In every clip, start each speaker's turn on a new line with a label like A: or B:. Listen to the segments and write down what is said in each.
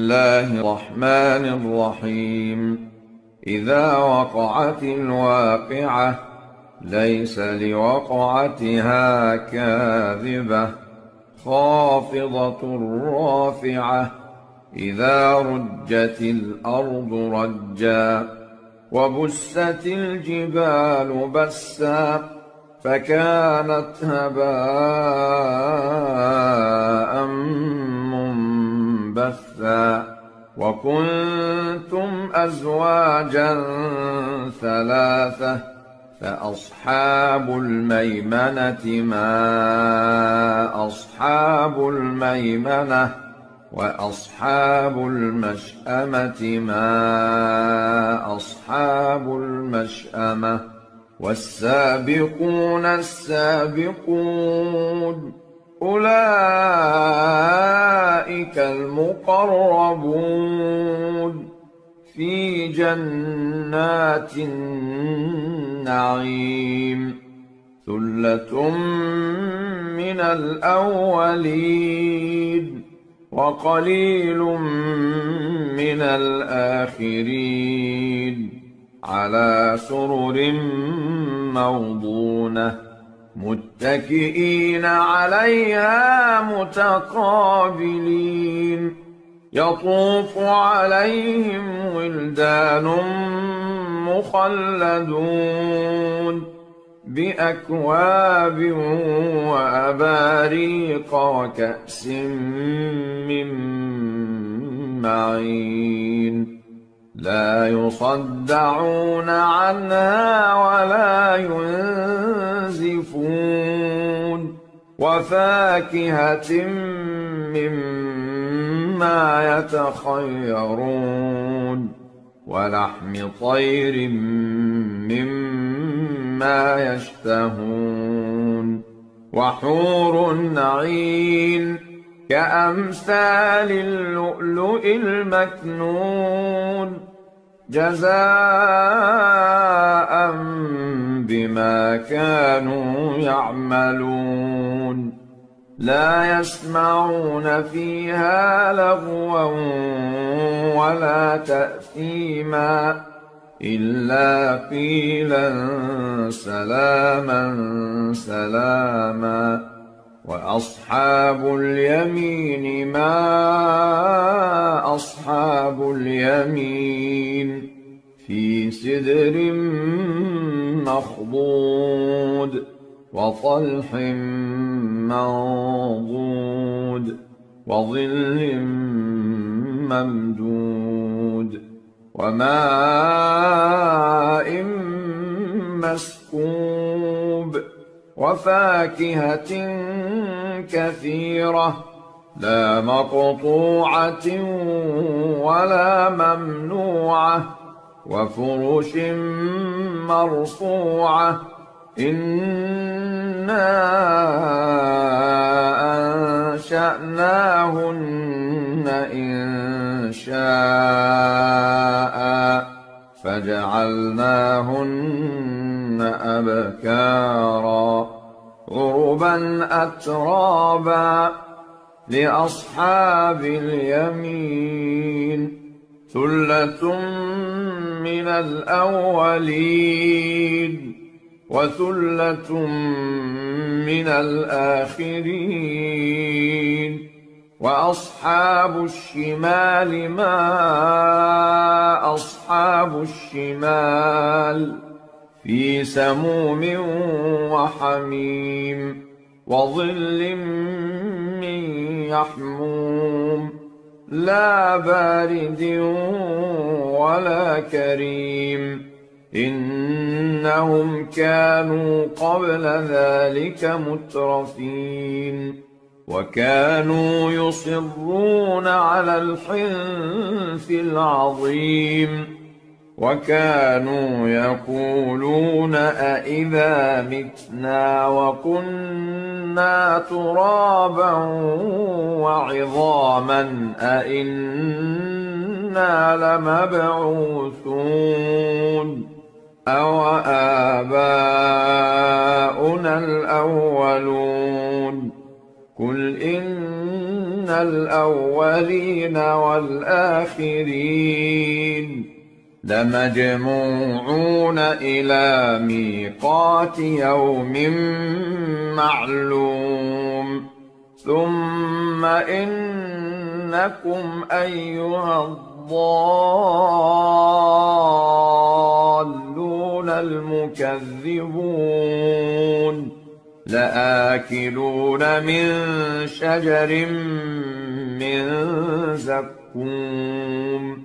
A: الله الرحمن الرحيم. إذا وقعت الواقعة ليس لوقعتها كاذبة خافضة رافعة. إذا رجت الأرض رجا وبست الجبال بسا فكانت هباء منبثا. وكنتم أزواجا ثلاثة فأصحاب الميمنة ما أصحاب الميمنة وأصحاب المشأمة ما أصحاب المشأمة. والسابقون السابقون أولئك المقربون في جنات النعيم. ثلة من الأولين وقليل من الآخرين. على سرر موضونة متكئين عليها متقابلين. يطوف عليهم ولدان مخلدون بأكواب وأباريق وكأس من معين. لا يصدعون عنها ولا ينزفون. وفاكهة مما يتخيرون ولحم طير مما يشتهون. وحور عين كأمثال اللؤلؤ المكنون جزاء بما كانوا يعملون. لا يسمعون فيها لغوا ولا تأثيما إلا قيلا سلاما سلاما. وأصحاب اليمين ما أصحاب اليمين في سدر مخضود وطلح منضود وظل ممدود وماء مسكوب وفاكهة كثيرة لا مقطوعة ولا ممنوعة وفرش مرفوعة. إنا أنشأناهن إنشاء فجعلناهن أبكارا عربا أترابا لأصحاب اليمين. ثلة من الأولين وثلة من الآخرين. وأصحاب الشمال ما أصحاب الشمال في سموم وحميم وظل من يحموم لا بارد ولا كريم. إنهم كانوا قبل ذلك مترفين وكانوا يصرون على الحنث العظيم وكانوا يقولون أإذا متنا وكنا ترابا وعظاما أإنا لمبعوثون أو آباؤنا الأولون. قل إن الأولين والآخرين لمجموعون إلى ميقات يوم معلوم ثم إنكم أيها الضالون المكذبون لآكلون من شجر من زقوم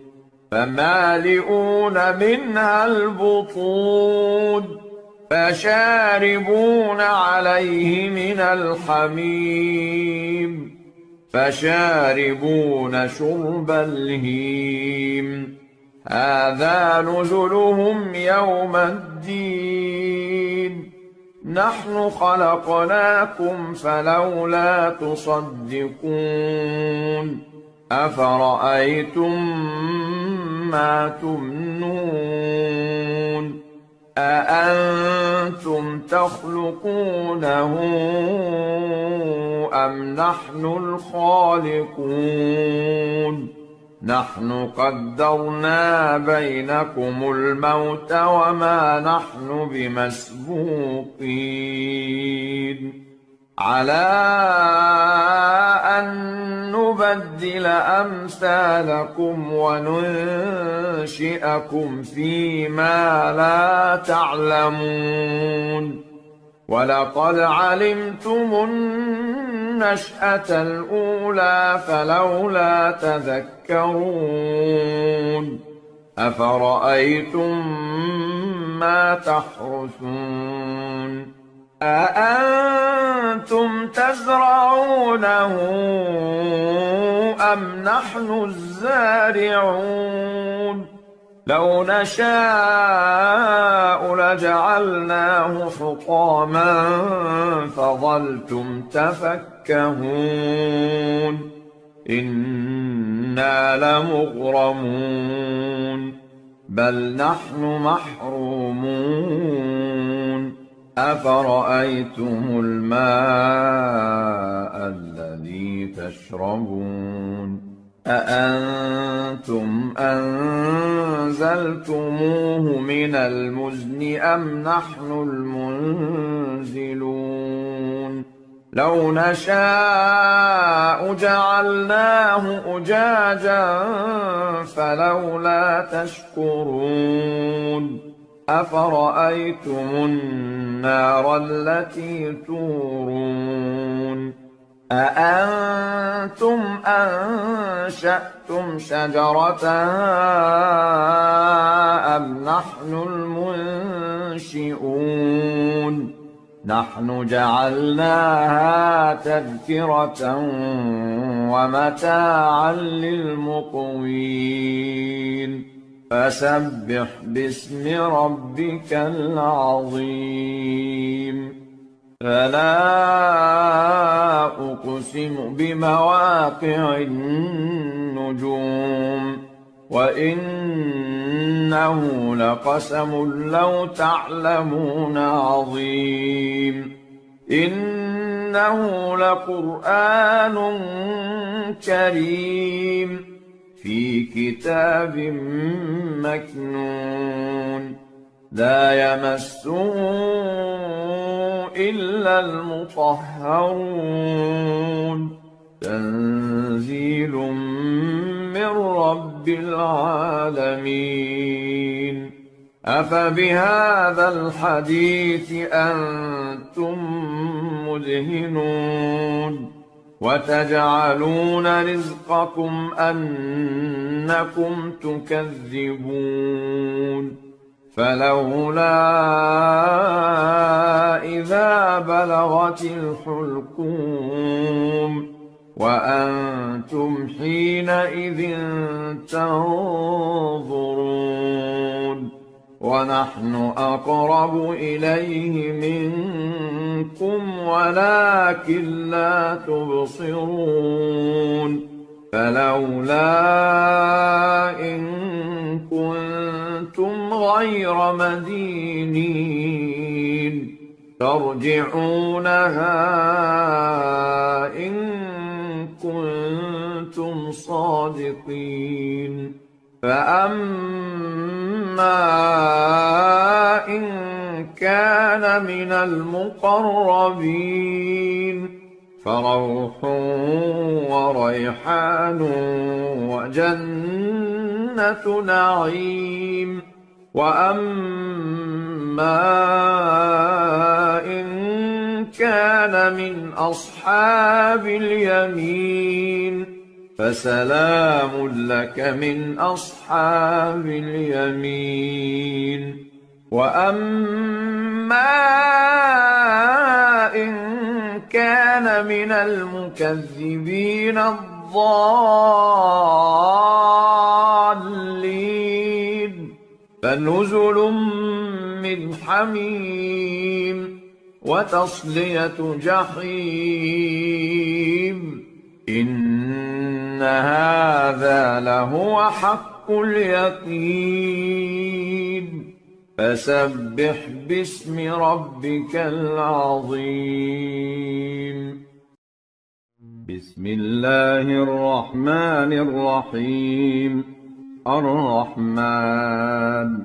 A: فمالئون منها البطون فشاربون عليه من الحميم فشاربون شرب الهيم هذا نزلهم يوم الدين نحن خلقناكم فلولا تصدقون أفرأيتم ما تمنون أأنتم تخلقونه أم نحن الخالقون نحن قدرنا بينكم الموت وما نحن بمسبوقين على أن نبدل أمثالكم وننشئكم فيما لا تعلمون ولقد علمتم النشأة الأولى فلولا تذكرون أفرأيتم ما تحرثون أأنتم تزرعونه أم نحن الزارعون لو نشاء لجعلناه حطاما فظلتم تفكهون إنا لمغرمون بل نحن محرومون أفرأيتم الماء الذي تشربون أأنتم أنزلتموه من المزن أم نحن المنزلون لو نشاء جعلناه أجاجا فلولا تشكرون أفرأيتم النار التي تورون أأنتم أنشأتم شجرتها أم نحن المنشئون نحن جعلناها تذكرة ومتاعا للمقوين فسبح باسم ربك العظيم فلا أقسم بمواقع النجوم وإنه لقسم لو تعلمون عظيم إنه لقرآن كريم في كتاب مكنون لا يمسه إلا المطهرون تنزيل من رب العالمين أفبهذا الحديث أنتم مدهنون وتجعلون رزقكم أنكم تكذبون فلولا إذا بلغت الحلقوم وأنتم حينئذ تنظرون ونحن أقرب إليه منكم ولكن لا تبصرون فلولا إن كنتم غير مدينين ترجعونها إن كنتم صادقين فأما إن كان من المقربين فروح وريحان وجنة نعيم وأما إن كان من أصحاب اليمين فسلام لك من أصحاب اليمين وأما إن كان من المكذبين الضالين فنزل من حميم وتصلية جحيم إن هذا لهو حق اليقين فسبح باسم ربك العظيم بسم الله الرحمن الرحيم الرحمن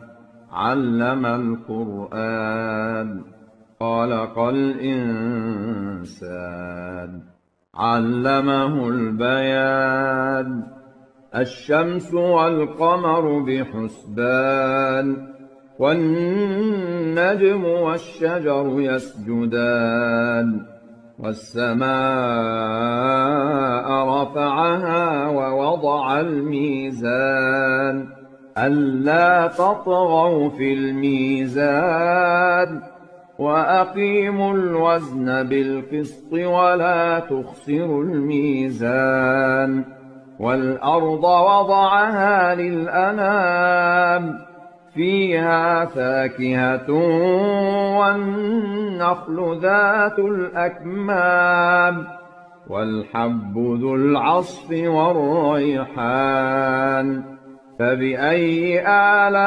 A: علم القرآن خلق الإنسان علمه البيان الشمس والقمر بحسبان والنجم والشجر يسجدان والسماء رفعها ووضع الميزان ألا تطغوا في الميزان وأقيموا الوزن بالقسط ولا تخسروا الميزان والأرض وضعها للأنام فيها فاكهة والنخل ذات الأكمام والحب ذو العصف والريحان فبأي آلاء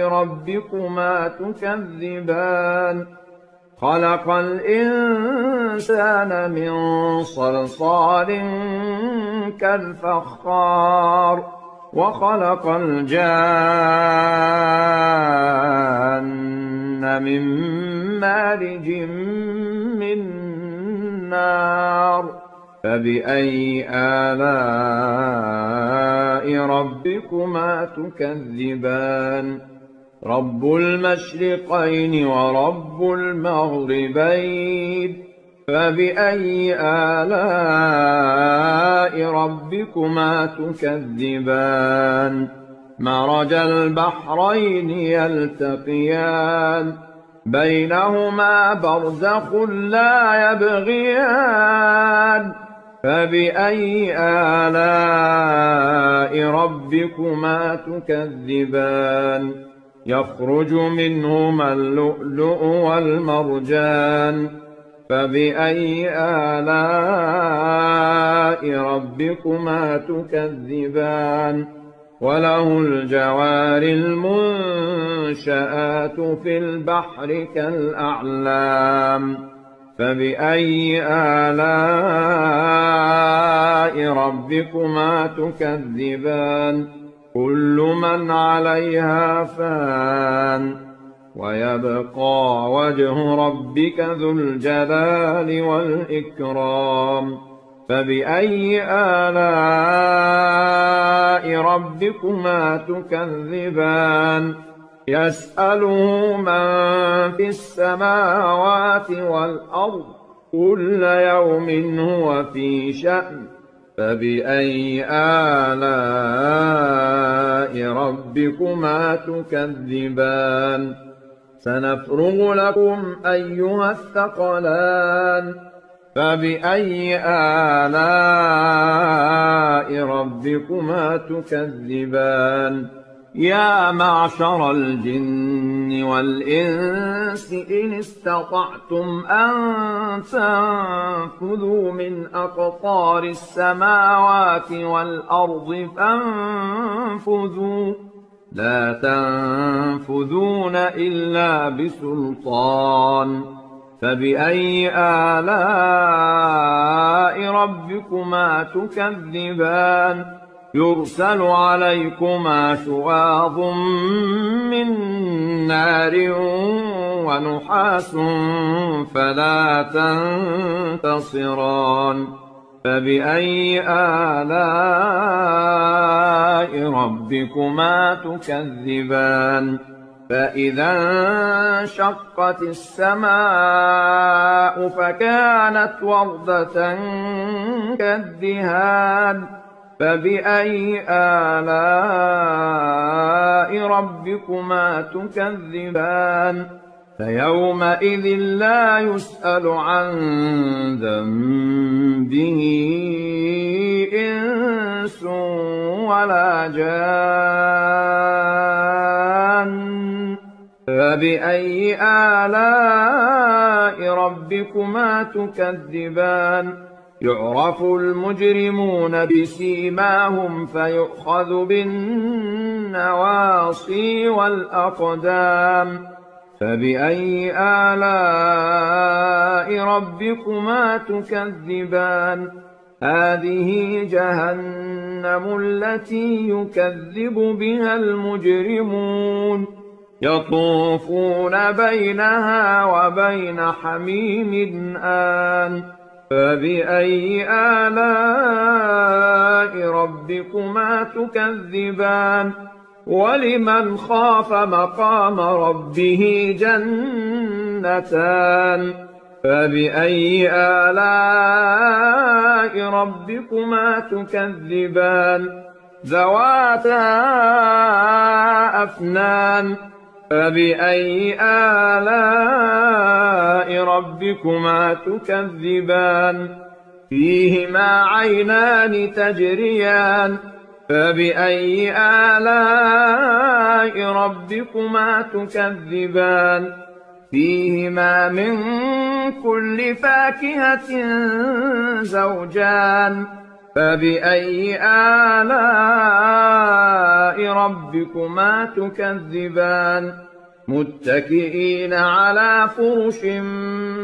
A: ربكما تكذبان خلق الإنسان من صلصال كالفخار وخلق الجان من مارج من نار فبأي آلاء ربكما تكذبان رب المشرقين ورب المغربين فبأي آلاء ربكما تكذبان مرج البحرين يلتقيان بينهما برزخ لا يبغيان فبأي آلاء ربكما تكذبان يخرج منهما اللؤلؤ والمرجان فبأي آلاء ربكما تكذبان وله الجوار المنشآت في البحر كالأعلام فبأي آلاء ربكما تكذبان كل من عليها فان ويبقى وجه ربك ذو الجلال والإكرام فبأي آلاء ربكما تكذبان يسأله من في السماوات والأرض كل يوم هو في شأن فبأي آلاء ربكما تكذبان سنفرغ لكم أيها الثقلان فبأي آلاء ربكما تكذبان يا معشر الجن والإنس إن استطعتم أن تنفذوا من أقطار السماوات والأرض فانفذوا لا تنفذون إلا بسلطان فبأي آلاء ربكما تكذبان يرسل عليكما شواظ من نار ونحاس فلا تنتصران فبأي آلاء ربكما تكذبان فإذا انشقت السماء فكانت وردة كالدهان فبأي آلاء ربكما تكذبان فيومئذ لا يسأل عن ذنبه إنس ولا جان فبأي آلاء ربكما تكذبان يعرف المجرمون بسيماهم فيؤخذ بالنواصي والأقدام فبأي آلاء ربكما تكذبان هذه جهنم التي يكذب بها المجرمون يطوفون بينها وبين حميم آن فبأي آلاء ربكما تكذبان ولمن خاف مقام ربه جنتان فبأي آلاء ربكما تكذبان ذواتا أفنان فبأي آلاء ربكما تكذبان فيهما عينان تجريان فبأي آلاء ربكما تكذبان فيهما من كل فاكهة زوجان فبأي آلاء ربكما تكذبان متكئين على فرش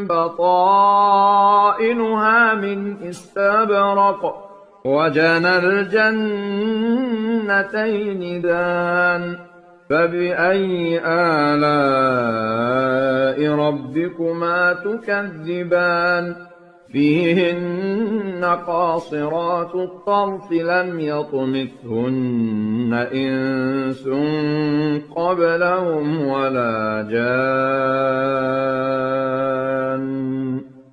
A: بطائنها من استبرق وجنى الجنتين دان فبأي آلاء ربكما تكذبان فيهن قاصرات الطرف لم يطمثهن إنس قبلهم ولا جان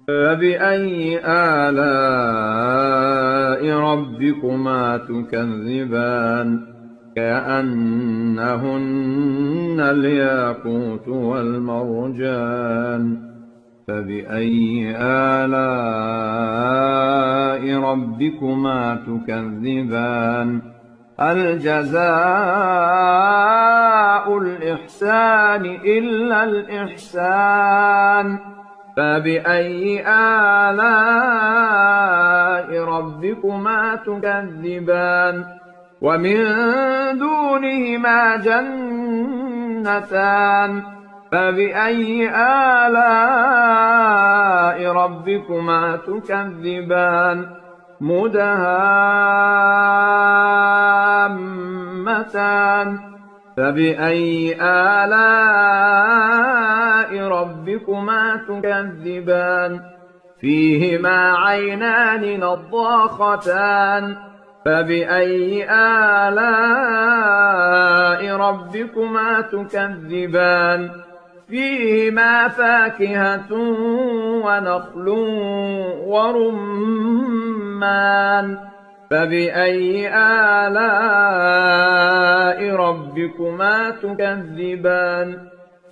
A: فبأي آلاء ربكما تكذبان كأنهن الياقوت والمرجان فبأي آلاء ربكما تكذبان هل جزاء الإحسان إلا الإحسان فبأي آلاء ربكما تكذبان ومن دونهما جنتان فبأي آلاء ربكما تكذبان مدهامتان فبأي آلاء ربكما تكذبان فيهما عينان نضاختان فبأي آلاء ربكما تكذبان فيهما فاكهة ونخل ورمان فبأي آلاء ربكما تكذبان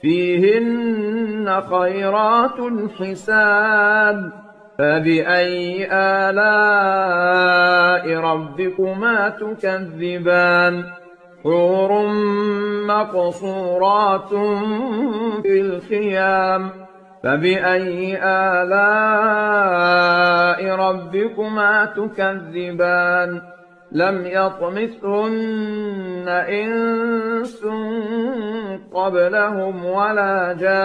A: فيهن خيرات حسان فبأي آلاء ربكما تكذبان حور مقصورات في الخيام فبأي آلاء ربكما تكذبان لم يطمثهن إنس قبلهم ولا جان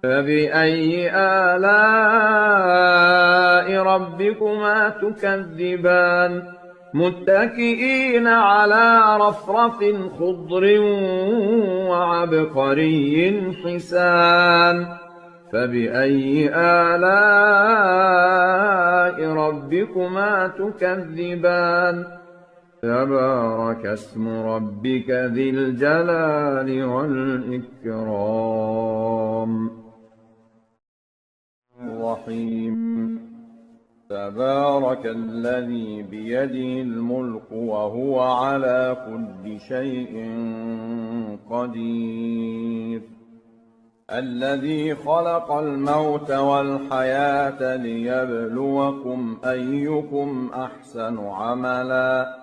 A: فبأي آلاء ربكما تكذبان متكئين على رفرف خضر وعبقري حسان فبأي آلاء ربكما تكذبان تبارك اسم ربك ذي الجلال والإكرام الرحيم تبارك الذي بيده الملك وهو على كل شيء قدير الذي خلق الموت والحياة ليبلوكم أيكم أحسن عملا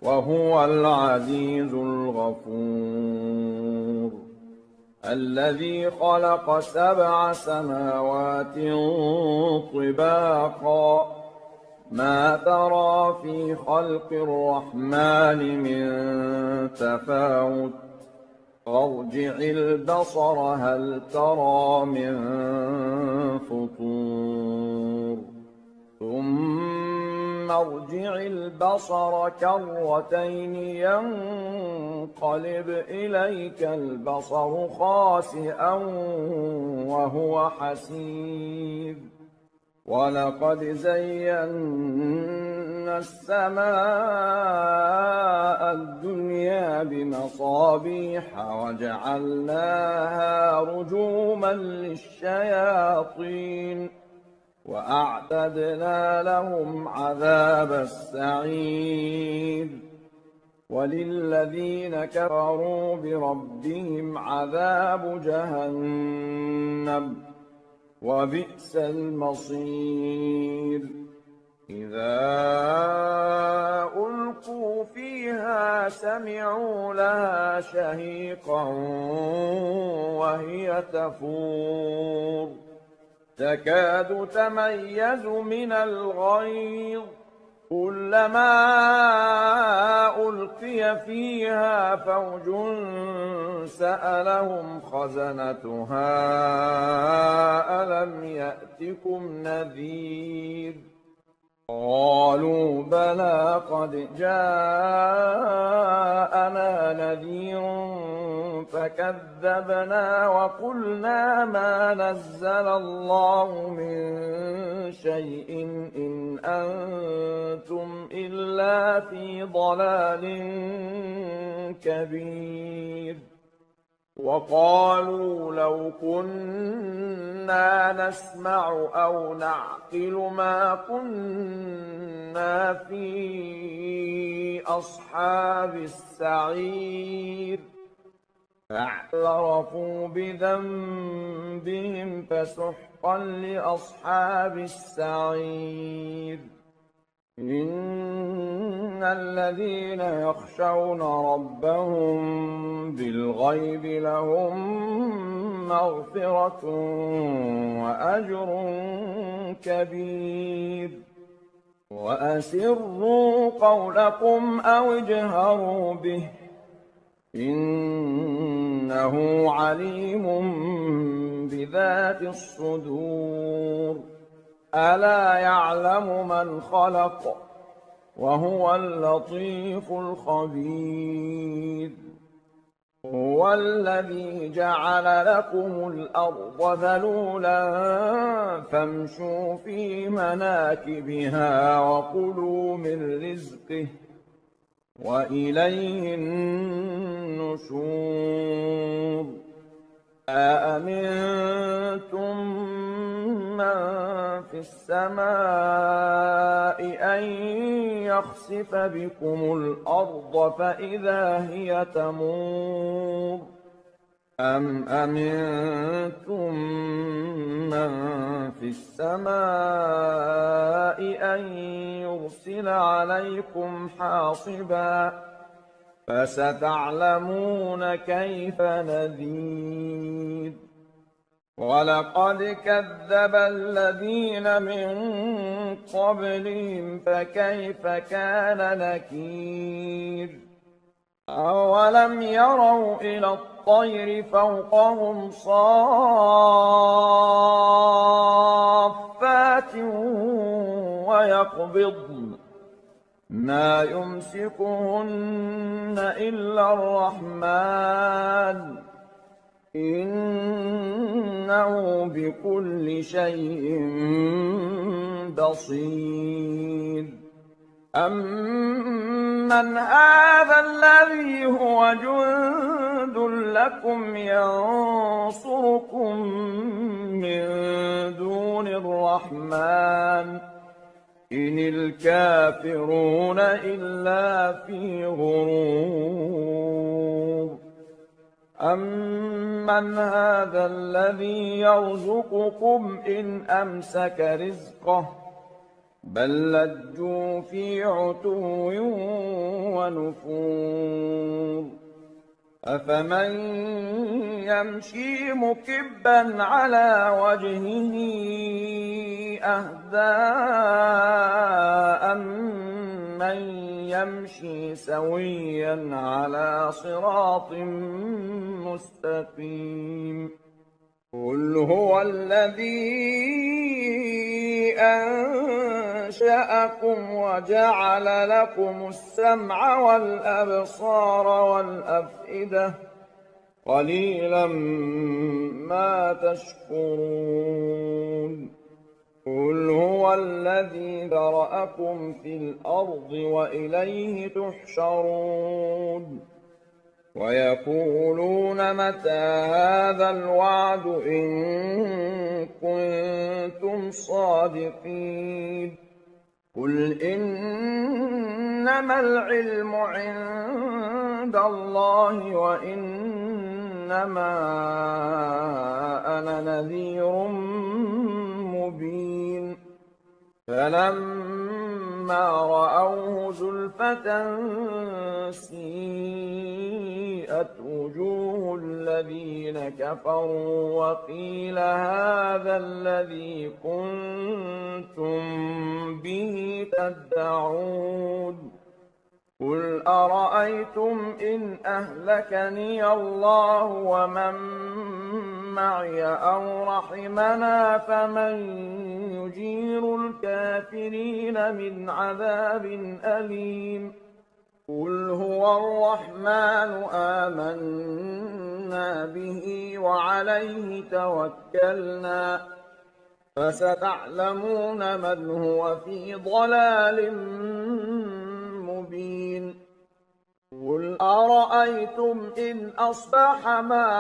A: وهو العزيز الغفور الذي خلق 7 سماوات طباقا ما ترى في خلق الرحمن من تفاوت فارجع البصر هل ترى من فطور ثم ارجع البصر كرتين ينقلب إليك البصر خاسئا وهو حسير ولقد زينا السماء الدنيا بمصابيح وجعلناها رجوما للشياطين وأعتدنا لهم عذاب السعير وللذين كفروا بربهم عذاب جهنم وبئس المصير إذا ألقوا فيها سمعوا لها شهيقا وهي تفور تكاد تميز من الغيظ كلما ألقي فيها فوج سألهم خزنتها ألم يأتكم نذير قالوا بلى قد جاءنا نذير فكذبنا وقلنا ما نزل الله من شيء إن أنتم إلا في ضلال كبير وقالوا لو كنا نسمع أو نعقل ما كنا في أصحاب السعير فاعترفوا بذنبهم فسحقا لأصحاب السعير إن الذين يخشون ربهم بالغيب لهم مغفرة وأجر كبير وأسروا قولكم أو اجهروا به إنه عليم بذات الصدور ألا يعلم من خلق وهو اللطيف الخبير هو الذي جعل لكم الأرض ذلولا فامشوا في مناكبها وكلوا من رزقه وإليه النشور أأمنتم من في السماء أن يخسف بكم الأرض فإذا هي تمور أم أمنتم من في السماء أن يرسل عليكم حاصبا فستعلمون كيف نذير ولقد كذب الذين من قبلهم فكيف كان نكير أولم يروا إلى الطير فوقهم صافات ويقبضن ما يمسكهن إلا الرحمن إنه بكل شيء بصير أمن هذا الذي هو جند لكم ينصركم من دون الرحمن إن الكافرون إلا في غرور أمن هذا الذي يرزقكم إن أمسك رزقه بل لجوا في عتو ونفور أفمن يمشي مكبا على وجهه أهدى أمن يمشي سويا على صراط مستقيم قل هو الذي أنشأكم وجعل لكم السمع والأبصار والأفئدة قليلا ما تشكرون قل هو الذي ذرأكم في الأرض وإليه تحشرون ويقولون متى هذا الوعد إن كنتم صادقين قل إنما العلم عند الله وإنما أنا نذير مبين فلما رأوه زلفة سيئت وجوه الذين كفروا وقيل هذا الذي كنتم به تدعون قل أرأيتم إن أهلكني الله ومن معي أو رحمنا فمن يجير الكافرين من عذاب أليم قل هو الرحمن آمنا به وعليه توكلنا فستعلمون من هو في ضلال مبين قل أرأيتم إن أصبح ماؤكم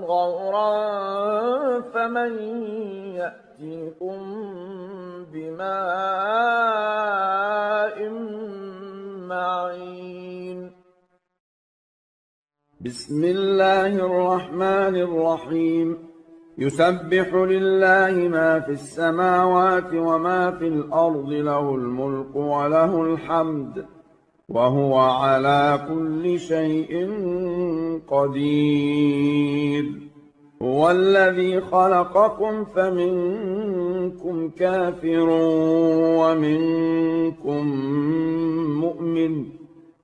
A: غورا فمن يأتيكم بماء معين بسم الله الرحمن الرحيم يسبح لله ما في السماوات وما في الأرض له الملك وله الحمد وهو على كل شيء قدير هو الذي خلقكم فمنكم كافر ومنكم مؤمن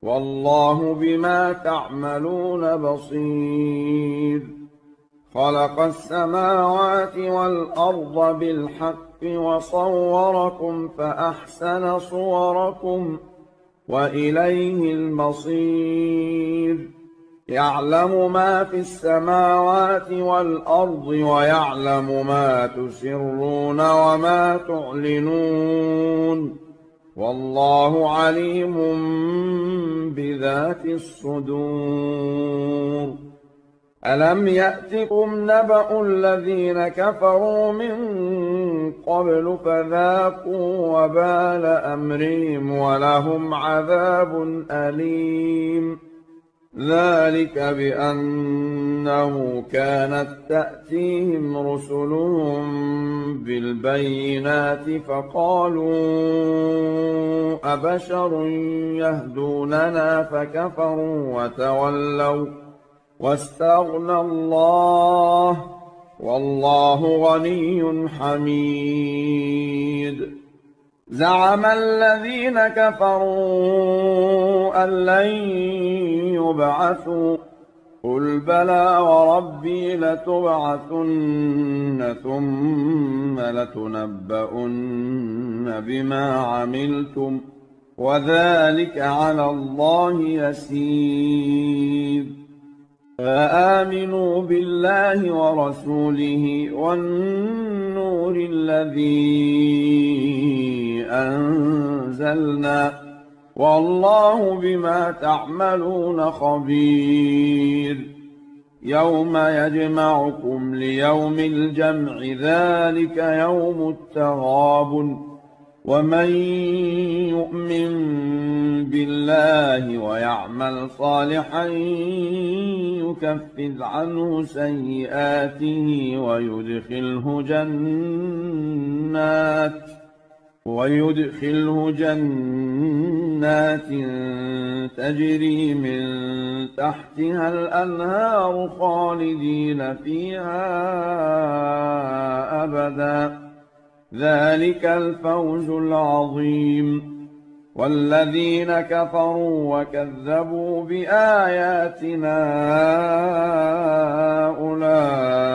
A: والله بما تعملون بصير خلق السماوات والأرض بالحق وصوركم فأحسن صوركم وإليه المصير يعلم ما في السماوات والأرض ويعلم ما تسرون وما تعلنون والله عليم بذات الصدور ألم يأتكم نبأ الذين كفروا من قبل فذاقوا وبال أمرهم ولهم عذاب أليم ذلك بأنه كانت تأتيهم رسلهم بالبينات فقالوا أبشر يهدوننا فكفروا واستغنى الله والله غني حميد. زعم الذين كفروا أن لن يبعثوا قل بلى وربي لتبعثن ثم لتنبؤن بما عملتم وذلك على الله يسير. فآمنوا بالله ورسوله والنور الذي أنزلنا والله بما تعملون خبير. يوم يجمعكم ليوم الجمع ذلك يوم التغابن. ومن يؤمن بالله ويعمل صالحا يكفر عنه سيئاته ويدخله جنات تجري من تحتها الأنهار خالدين فيها أبدا ذلك الفوز العظيم. والذين كفروا وكذبوا بآياتنا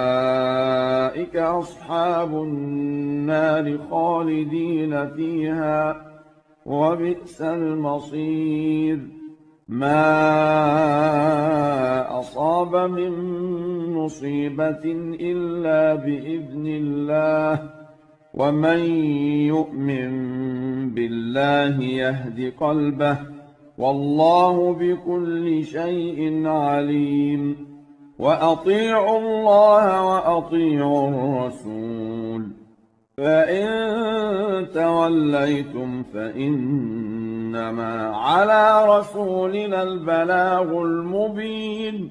A: أولئك أصحاب النار خالدين فيها وبئس المصير. ما أصاب من مصيبة إلا بإذن الله ومن يؤمن بالله يهد قلبه والله بكل شيء عليم. وأطيعوا الله وأطيعوا الرسول فإن توليتم فإنما على رسولنا البلاغ المبين.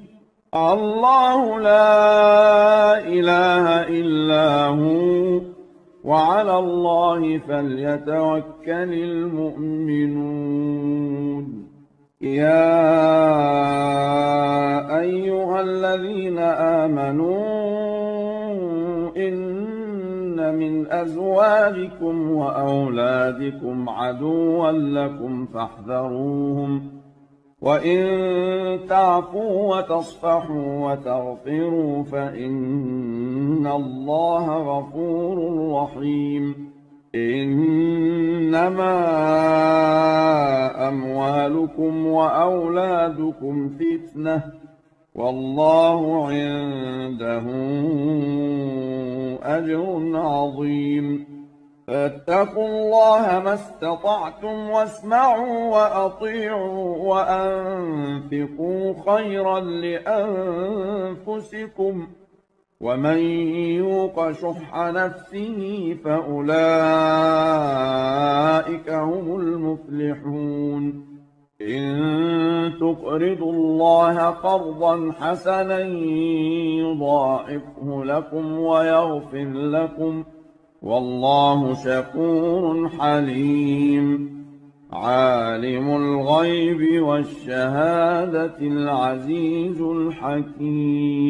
A: الله لا إله إلا هو وعلى الله فليتوكل المؤمنون. يا أيها الذين آمنوا إن من أزواجكم وأولادكم عدوا لكم فاحذروهم وإن تعفوا وتصفحوا وتغفروا فإن الله غفور رحيم. إنما أموالكم وأولادكم فتنة والله عنده أجر عظيم. فاتقوا الله ما استطعتم واسمعوا وأطيعوا وأنفقوا خيرا لأنفسكم ومن يوق شح نفسه فأولئك هم المفلحون. إن تقرضوا الله قرضا حسنا يضاعفه لكم ويغفر لكم والله شكور حليم. عالم الغيب والشهادة العزيز الحكيم.